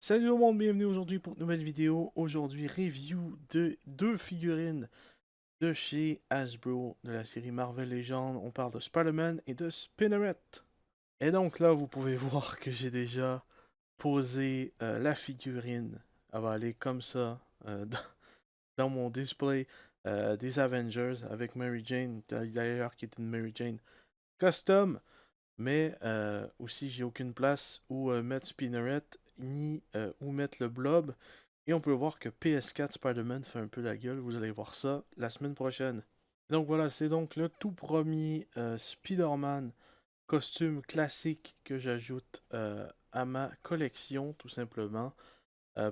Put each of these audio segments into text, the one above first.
Salut tout le monde, bienvenue aujourd'hui pour une nouvelle vidéo. Aujourd'hui, review de deux figurines de chez Hasbro de la série Marvel Legends. On parle de Spider-Man et de Spinneret. Et donc là, vous pouvez voir que j'ai déjà posé la figurine. Elle va aller comme ça dans mon display des Avengers avec Mary Jane, d'ailleurs qui est une Mary Jane custom. Mais aussi, j'ai aucune place où mettre Spinneret ni où mettre le blob. Et on peut voir que PS4 Spider-Man fait un peu la gueule. Vous allez voir ça la semaine prochaine. Donc voilà, c'est donc le tout premier Spider-Man costume classique que j'ajoute à ma collection, tout simplement.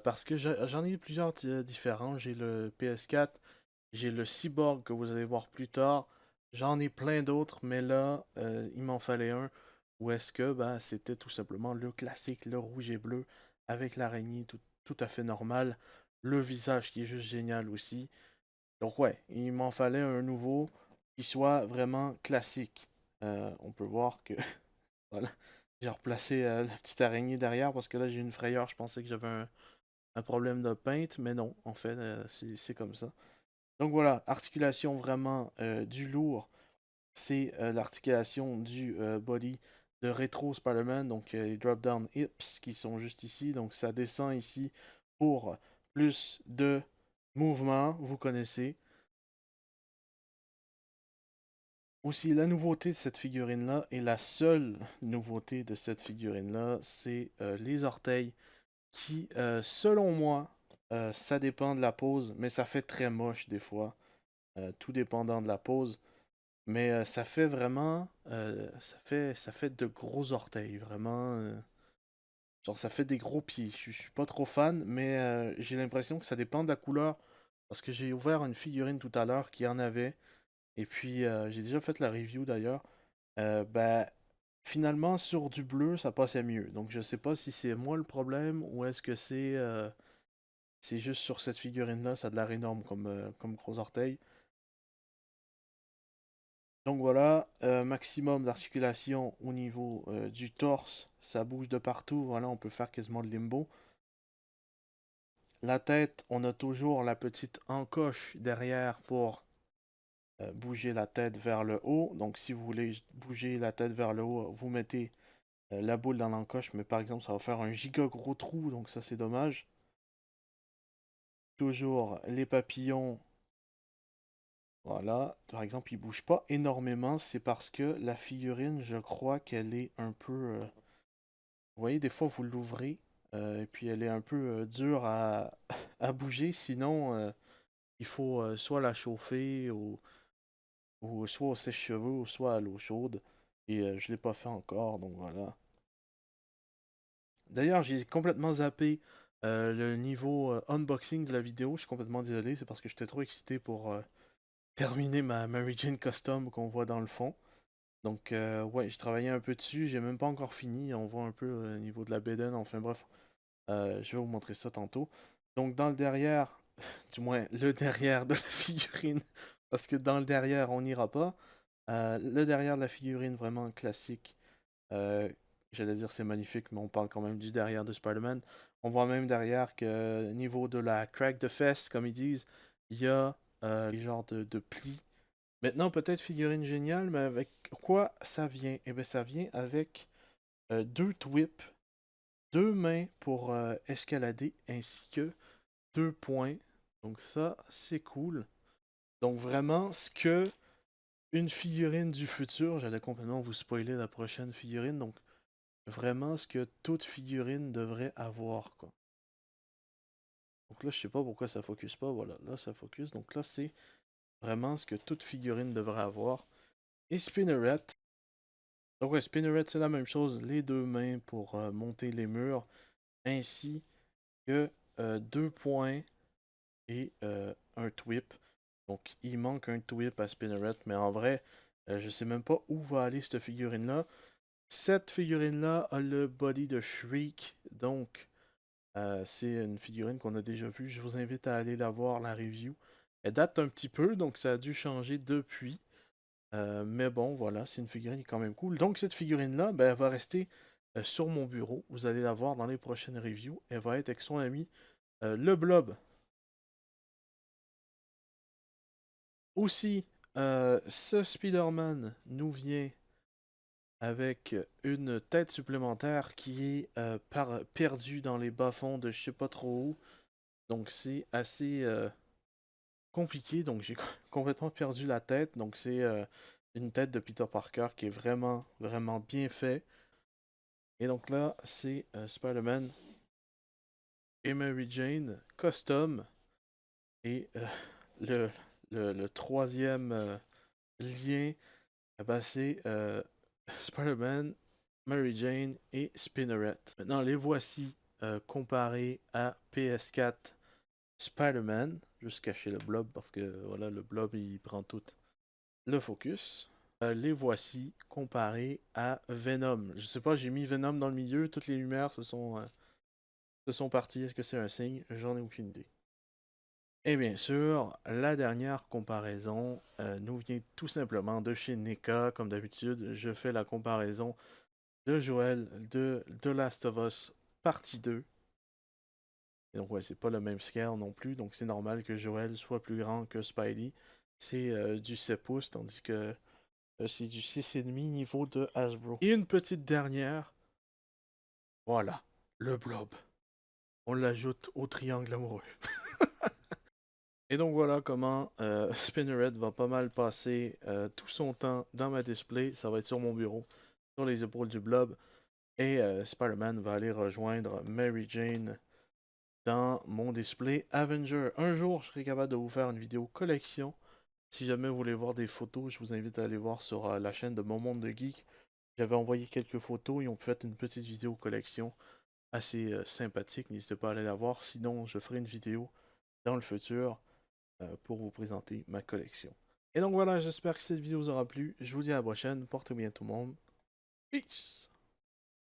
Parce que j'en ai plusieurs différents. J'ai le PS4, j'ai le Cyborg que vous allez voir plus tard. J'en ai plein d'autres, mais là, il m'en fallait un. Où est-ce que c'était tout simplement le classique, le rouge et bleu, avec l'araignée tout à fait normal. Le visage qui est juste génial aussi. Donc ouais, il m'en fallait un nouveau qui soit vraiment classique. On peut voir que voilà, j'ai replacé la petite araignée derrière parce que là j'ai une frayeur. Je pensais que j'avais un problème de peinte, mais non, en fait, c'est comme ça. Donc voilà, articulation vraiment du lourd. C'est l'articulation du body de Retro Spider-Man, donc les drop-down hips qui sont juste ici. Donc ça descend ici pour plus de mouvement, vous connaissez. Aussi, la nouveauté de cette figurine-là, et la seule nouveauté de cette figurine-là, c'est les orteils qui, selon moi, ça dépend de la pose, mais ça fait très moche des fois, tout dépendant de la pose. Mais ça fait vraiment, ça fait de gros orteils, vraiment. Genre, ça fait des gros pieds. Je suis pas trop fan, mais j'ai l'impression que ça dépend de la couleur. Parce que j'ai ouvert une figurine tout à l'heure qui en avait. Et puis, j'ai déjà fait la review d'ailleurs. Ben, finalement, sur du bleu, ça passait mieux. Donc, je sais pas si c'est moi le problème ou est-ce que c'est juste sur cette figurine-là, ça a de l'air énorme comme gros orteil. Donc voilà, maximum d'articulation au niveau du torse, ça bouge de partout, voilà, on peut faire quasiment de limbo. La tête, on a toujours la petite encoche derrière pour bouger la tête vers le haut. Donc si vous voulez bouger la tête vers le haut, vous mettez la boule dans l'encoche, mais par exemple ça va faire un giga gros trou, donc ça c'est dommage. Toujours les papillons, voilà, par exemple ils bougent pas énormément, c'est parce que la figurine, je crois qu'elle est un peu... vous voyez, des fois, vous l'ouvrez, et puis elle est un peu dure à bouger. Sinon, il faut soit la chauffer, ou soit au sèche-cheveux, ou soit à l'eau chaude. Et je ne l'ai pas fait encore, donc voilà. D'ailleurs, j'ai complètement zappé le niveau unboxing de la vidéo. Je suis complètement désolé, c'est parce que j'étais trop excité pour terminer ma Mary Jane Custom qu'on voit dans le fond. Donc, ouais, j'ai travaillé un peu dessus. J'ai même pas encore fini. On voit un peu au niveau de la bédaine. Enfin, bref. Je vais vous montrer ça tantôt. Donc dans le derrière, du moins le derrière de la figurine, parce que dans le derrière on n'ira pas. Le derrière de la figurine vraiment classique. Euh, J'allais dire c'est magnifique, mais on parle quand même du derrière de Spider-Man. On voit même derrière que au niveau de la crack de fesses, comme ils disent, il y a les genres de plis. Maintenant peut-être figurine géniale, mais avec quoi ça vient? Eh bien ça vient avec deux twips, deux mains pour escalader, ainsi que deux points. Donc ça, c'est cool. Donc vraiment, ce que une figurine du futur, j'allais complètement vous spoiler la prochaine figurine, donc vraiment ce que toute figurine devrait avoir, quoi. Donc là, je sais pas pourquoi ça focus pas, voilà, là ça focus. Donc là, c'est vraiment ce que toute figurine devrait avoir. Et Spinneret. Donc ouais, Spinneret, c'est la même chose, les deux mains pour monter les murs, ainsi que deux points et un twip. Donc il manque un twip à Spinneret, mais en vrai, je sais même pas où va aller cette figurine-là. Cette figurine-là a le body de Shriek, donc c'est une figurine qu'on a déjà vue. Je vous invite à aller la voir, la review. Elle date un petit peu, donc ça a dû changer depuis. Mais bon, voilà, c'est une figurine quand même cool. Donc cette figurine-là, ben, elle va rester sur mon bureau. Vous allez la voir dans les prochaines reviews. Elle va être avec son ami le Blob. Aussi, ce Spider-Man nous vient avec une tête supplémentaire qui est perdue dans les bas-fonds de je sais pas trop où. Donc c'est assez compliqué. Donc j'ai complètement perdu la tête. Donc c'est une tête de Peter Parker qui est vraiment, vraiment bien fait. Et donc là, c'est Spider-Man et Mary Jane custom. Et le, le troisième lien, ben, c'est Spider-Man, Mary Jane et Spinneret. Maintenant, les voici comparés à PS4 Spider-Man. Juste cacher le blob parce que voilà, le blob il prend tout le focus. Les voici comparés à Venom. Je sais pas, j'ai mis Venom dans le milieu, toutes les lumières se sont parties. Est-ce que c'est un signe? J'en ai aucune idée. Et bien sûr, la dernière comparaison nous vient tout simplement de chez NECA. Comme d'habitude, je fais la comparaison de Joel de The Last of Us partie 2. Et donc ouais, c'est pas le même scale non plus, donc c'est normal que Joel soit plus grand que Spidey. C'est du 7 pouces, tandis que c'est du 6,5 niveau de Hasbro. Et une petite dernière, voilà, le blob. On l'ajoute au triangle amoureux. Et donc voilà comment Spinneret va pas mal passer tout son temps dans ma display. Ça va être sur mon bureau, sur les épaules du blob. Et Spider-Man va aller rejoindre Mary Jane dans mon display Avenger. Un jour, je serai capable de vous faire une vidéo collection. Si jamais vous voulez voir des photos, je vous invite à aller voir sur la chaîne de Mon Monde de Geek. J'avais envoyé quelques photos et on peut faire une petite vidéo collection assez sympathique. N'hésitez pas à aller la voir. Sinon, je ferai une vidéo dans le futur pour vous présenter ma collection. Et donc voilà, j'espère que cette vidéo vous aura plu. Je vous dis à la prochaine. Portez bien tout le monde. Peace!